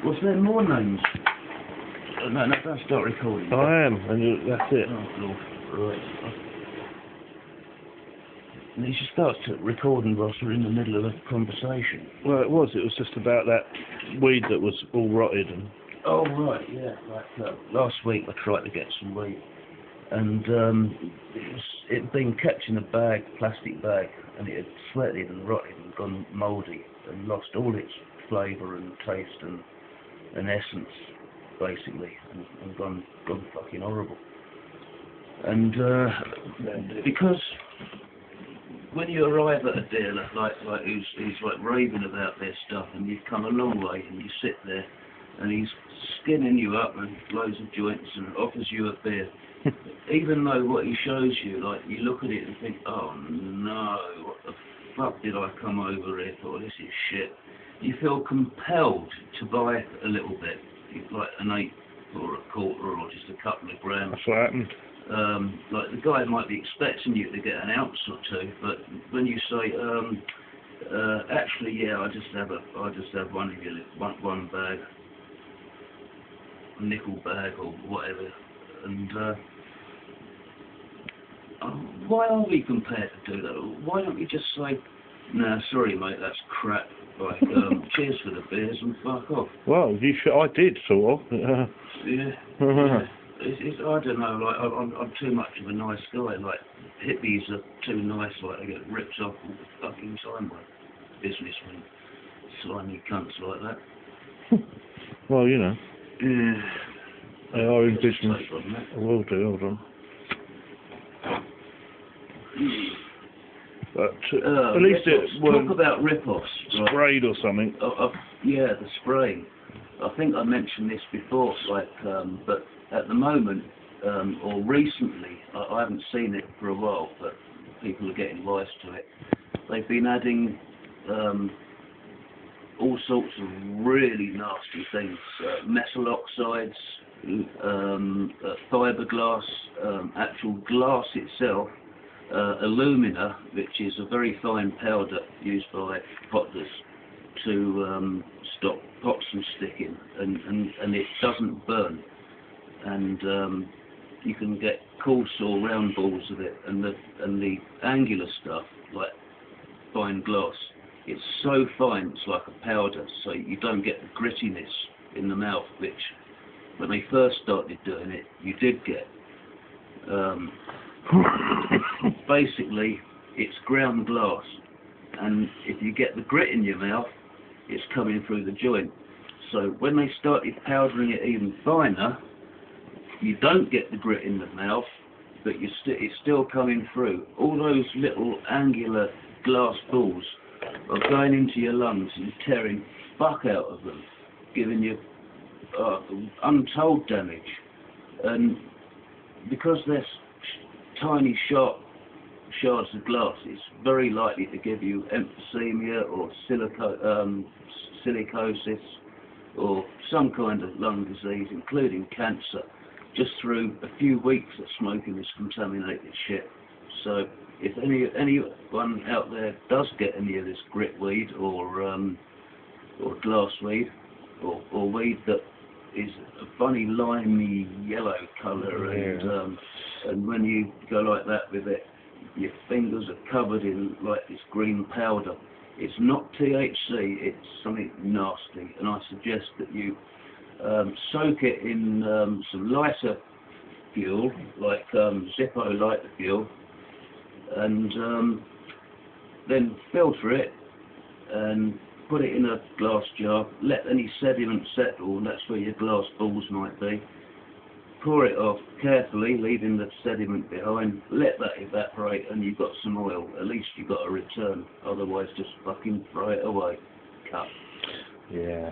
Was there more names? No, don't start recording. I am, and that's it. Oh, Lord. Right. And you should start recording whilst we're in the middle of a conversation. Well, it was just about that weed that was all rotted. And... Oh, right, yeah. Like, last week I tried to get some weed, and it'd been kept in a bag, plastic bag, and it had sweated and rotted and gone mouldy and lost all its flavour and taste and essence, basically, and gone fucking horrible. And because when you arrive at a dealer like who's like raving about their stuff, and you've come a long way, and you sit there, and he's skinning you up and loads of joints and offers you a beer, even though what he shows you, like, you look at it and think, oh no, what the fuck did I come over here for? This is shit. You feel compelled to buy a little bit, like an eighth or a quarter or just a couple of grams. That's what happened. Like, the guy might be expecting you to get an ounce or two, but when you say, actually, yeah, I just have one of your one bag, nickel bag or whatever, and why are we compared to do that? Why don't we just say, nah, sorry mate, that's crap. Like, cheers for the beers and fuck off. Well, I did, sort of. Yeah. Yeah. I don't know, like, I'm too much of a nice guy. Like, hippies are too nice, like, they get ripped off all the fucking time by businessmen, slimy cunts like that. Well, you know. Yeah. They are in business. I will do, hold on. But at least it was talk about rip-offs. Sprayed or something. Yeah, the spray. I think I mentioned this before, like, but at the moment, or recently, I haven't seen it for a while, but people are getting wise to it. They've been adding all sorts of really nasty things, metal oxides, fiberglass, actual glass itself, alumina, which is a very fine powder used by potters to stop pots from sticking, and it doesn't burn, and you can get coarse or round balls of it, and the angular stuff, like fine glass, it's so fine it's like a powder, so you don't get the grittiness in the mouth, which when they first started doing it you did get. Basically, it's ground glass, and if you get the grit in your mouth, it's coming through the joint. So when they started powdering it even finer, you don't get the grit in the mouth, but it's still coming through. All those little angular glass balls are going into your lungs and tearing fuck out of them, giving you untold damage. And because they're tiny sharp shards of glass, it's very likely to give you emphysema or silicosis or some kind of lung disease, including cancer, just through a few weeks of smoking this contaminated shit. So if anyone out there does get any of this grit weed or glass weed or weed that is a funny limey yellow colour, and when you go like that with it, your fingers are covered in like this green powder. It's not THC, it's something nasty, and I suggest that you soak it in some lighter fuel, like Zippo lighter fuel, and then filter it and put it in a glass jar, let any sediment settle, and that's where your glass balls might be. Pour it off carefully, leaving the sediment behind, let that evaporate, and you've got some oil. At least you've got a return, otherwise just fucking throw it away. Cut. Yeah.